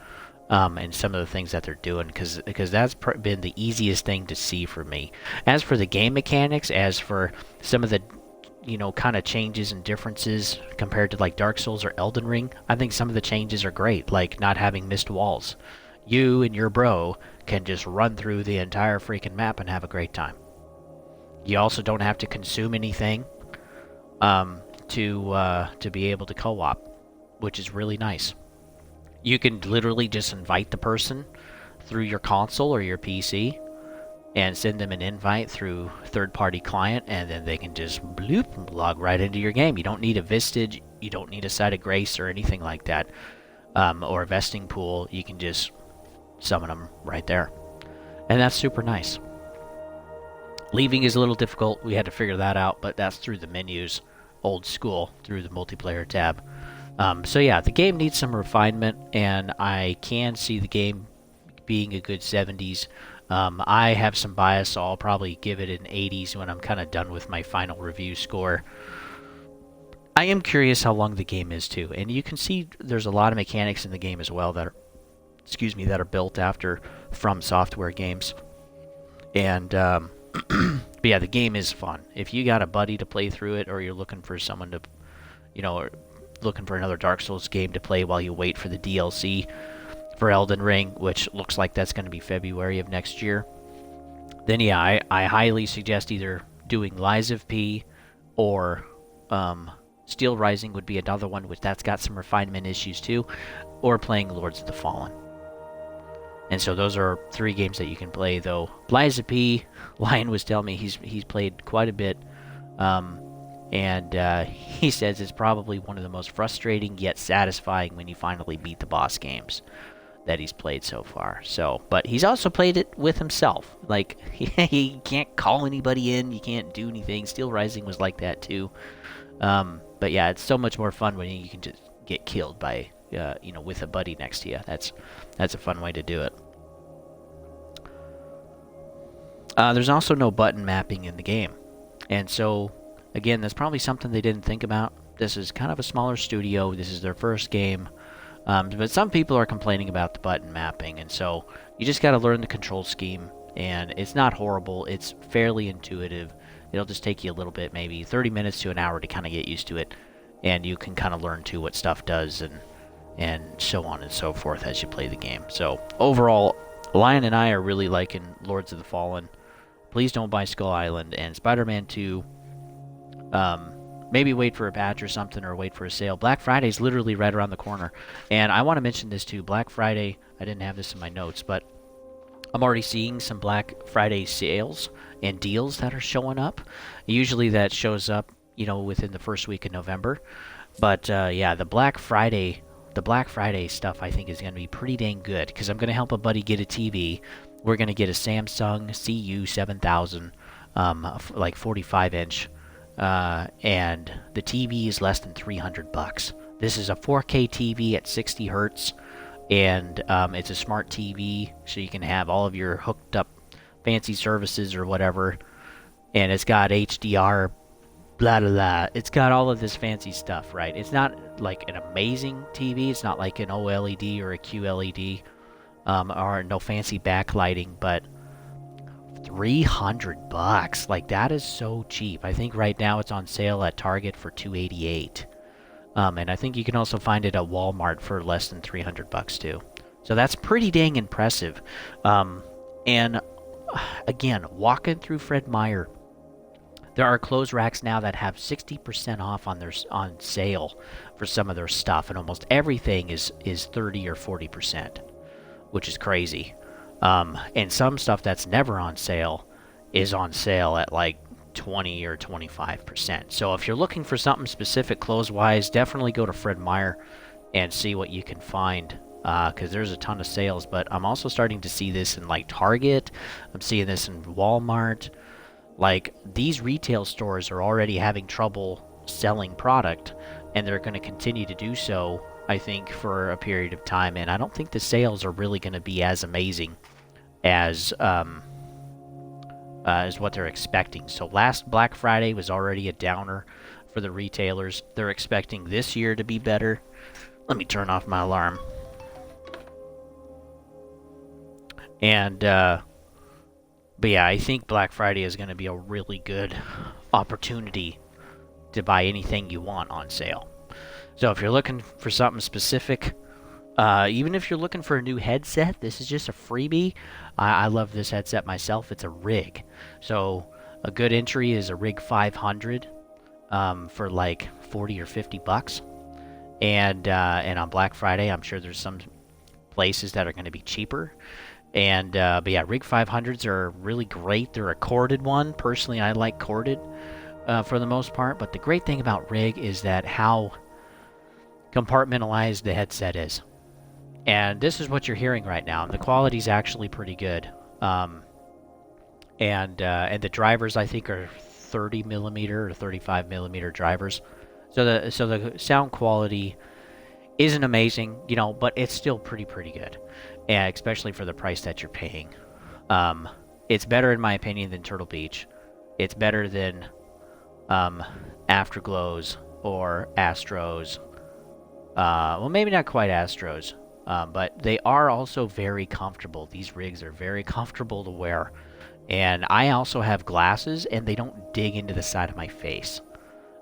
and some of the things that they're doing, because that's been the easiest thing to see for me. As for the game mechanics, as for some of the kind of changes and differences compared to like Dark Souls or Elden Ring, I think some of the changes are great, like not having missed walls. You and your bro can just run through the entire freaking map and have a great time. You also don't have to consume anything to be able to co-op, which is really nice. You can literally just invite the person through your console or your PC and send them an invite through third-party client, and then they can just bloop, log right into your game. You don't need a Vistage. You don't need a site of grace or anything like that, or a vesting pool. You can just summon them right there, and that's super nice. Leaving is a little difficult. We had to figure that out, but that's through the menus, old school, through the multiplayer tab. So yeah, the game needs some refinement, and I can see the game being a good 70s. I have some bias, so I'll probably give it an 80s when I'm kind of done with my final review score. I am curious how long the game is too, and you can see there's a lot of mechanics in the game as well that are built after From Software games. And but yeah, the game is fun. If you got a buddy to play through it, or you're looking for someone to, or looking for another Dark Souls game to play while you wait for the DLC for Elden Ring, which looks like that's going to be February of next year, then yeah, I highly suggest either doing Lies of P or Steel Rising would be another one, which that's got some refinement issues too, or playing Lords of the Fallen. And so those are 3 games that you can play, though. Lies of P, Lion was telling me he's played quite a bit, and he says it's probably one of the most frustrating yet satisfying when you finally beat the boss games that he's played so far. So, but he's also played it with himself. Like, he can't call anybody in, you can't do anything. Steel Rising was like that too. But yeah, it's so much more fun when you can just get killed by, with a buddy next to you. That's a fun way to do it. There's also no button mapping in the game. And so, again, that's probably something they didn't think about. This is kind of a smaller studio. This is their first game. But some people are complaining about the button mapping. And so you just got to learn the control scheme. And it's not horrible. It's fairly intuitive. It'll just take you a little bit, maybe 30 minutes to an hour to kind of get used to it. And you can kind of learn, too, what stuff does and so on and so forth as you play the game. So, overall, Lion and I are really liking Lords of the Fallen. Please don't buy Skull Island. And Spider-Man 2, maybe wait for a patch or something, or wait for a sale. Black Friday is literally right around the corner. And I want to mention this, too. Black Friday, I didn't have this in my notes, but I'm already seeing some Black Friday sales and deals that are showing up. Usually that shows up, within the first week of November. But, yeah, the Black Friday stuff I think is going to be pretty dang good, because I'm going to help a buddy get a TV. We're going to get a Samsung CU 7000, like 45-inch, and the TV is less than $300. This is a 4K TV at 60 hertz, and it's a smart TV, so you can have all of your hooked up fancy services or whatever, and it's got HDR, blah blah blah. It's got all of this fancy stuff, right? It's not like an amazing TV. It's not like an OLED or a QLED, or no fancy backlighting, but $300, like, that is so cheap. I think right now it's on sale at Target for $288, and I think you can also find it at Walmart for less than $300 too. So that's pretty dang impressive. And again, walking through Fred Meyer, there are clothes racks now that have 60% off on sale for some of their stuff, and almost everything is 30 or 40%, which is crazy. And some stuff that's never on sale is on sale at like 20 or 25%. So if you're looking for something specific clothes-wise, definitely go to Fred Meyer and see what you can find, because there's a ton of sales. But I'm also starting to see this in like Target. I'm seeing this in Walmart. Like, these retail stores are already having trouble selling product, and they're going to continue to do so, I think, for a period of time. And I don't think the sales are really going to be as amazing as what they're expecting. So last Black Friday was already a downer for the retailers. They're expecting this year to be better. Let me turn off my alarm. And, but yeah, I think Black Friday is going to be a really good opportunity to buy anything you want on sale. So if you're looking for something specific, even if you're looking for a new headset, this is just a freebie. I love this headset myself. It's a Rig. So a good entry is a Rig 500 for like 40 or 50 bucks. And on Black Friday, I'm sure there's some places that are going to be cheaper. And but yeah, Rig 500s are really great. They're a corded one. Personally, I like corded for the most part. But the great thing about Rig is that how compartmentalized the headset is. And this is what you're hearing right now. The quality's actually pretty good. And the drivers, I think, are 30 millimeter or 35 millimeter drivers. So the sound quality isn't amazing, you know, but it's still pretty good, and especially for the price that you're paying. It's better, in my opinion, than Turtle Beach. It's better than Afterglows or Astros. Well, maybe not quite Astros, but they are also very comfortable. These rigs are very comfortable to wear. And I also have glasses, and they don't dig into the side of my face,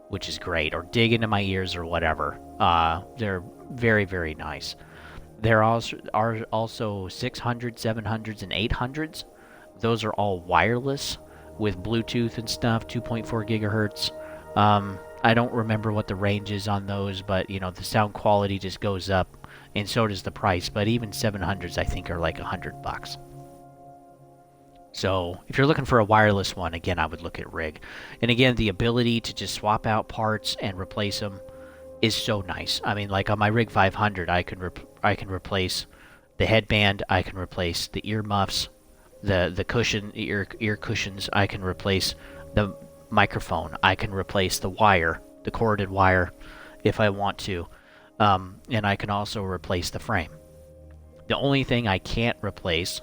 which is great, or dig into my ears or whatever. They're very nice. There are also 600, 700s, and 800s. Those are all wireless with Bluetooth and stuff, 2.4 gigahertz. I don't remember what the range is on those, but you know, the sound quality just goes up, and so does the price. But even 700s, I think, are like $100. So if you're looking for a wireless one, again, I would look at Rig. And again, the ability to just swap out parts and replace them is so nice. I mean, like on my Rig 500, I can replace the headband, I can replace the ear muffs, the cushion, ear cushions. I can replace the microphone. I can replace the wire, the corded wire, if I want to, and I can also replace the frame. The only thing I can't replace,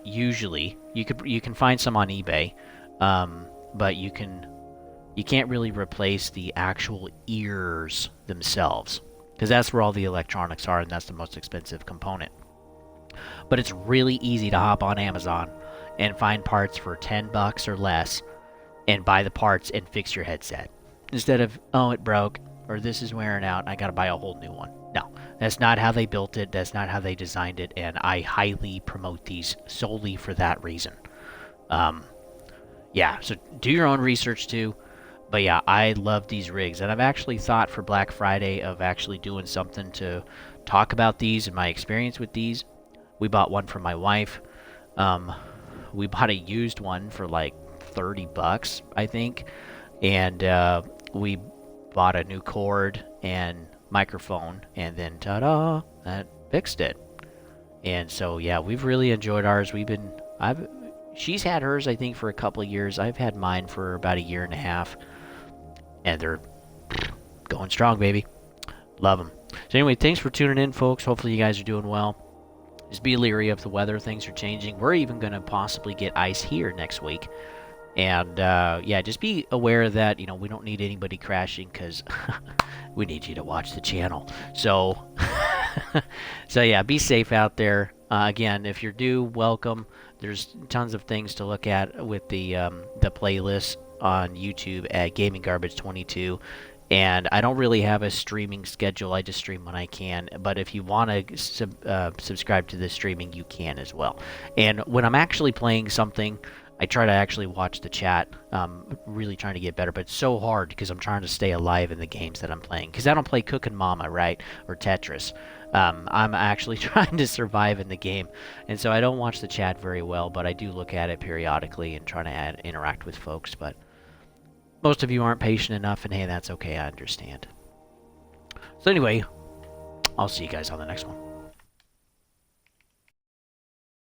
usually, you can find some on eBay, but you can't really replace the actual ears themselves, because that's where all the electronics are, and that's the most expensive component. But it's really easy to hop on Amazon and find parts for $10 or less, and buy the parts and fix your headset, instead of, oh, it broke, or this is wearing out and I gotta buy a whole new one. No, that's not how they built it, that's not how they designed it, and I highly promote these solely for that reason. Yeah, so do your own research too. But yeah, I love these rigs, and I've actually thought for Black Friday of actually doing something to talk about these and my experience with these. We bought one for my wife. We bought a used one for like $30, I think, and we bought a new cord and microphone, and then ta-da, that fixed it. And so yeah, we've really enjoyed ours. She's had hers, I think, for a couple of years. I've had mine for about a year and a half, and they're going strong, baby. Love them. So anyway, thanks for tuning in, folks. Hopefully you guys are doing well. Just be leery of the weather. Things are changing. We're even going to possibly get ice here next week. And yeah, just be aware that, you know, we don't need anybody crashing, because we need you to watch the channel. So, so yeah, be safe out there. Again, if you're new, welcome. There's tons of things to look at with the playlist on YouTube at Gaming Garbage 22. And I don't really have a streaming schedule. I just stream when I can. But if you want to subscribe to the streaming, you can as well. And when I'm actually playing something, I try to actually watch the chat. Really trying to get better. But it's so hard because I'm trying to stay alive in the games that I'm playing. Because I don't play Cookin' Mama, right? Or Tetris. I'm actually trying to survive in the game. And so I don't watch the chat very well. But I do look at it periodically and try to interact with folks. But most of you aren't patient enough, and hey, that's okay, I understand. So anyway, I'll see you guys on the next one.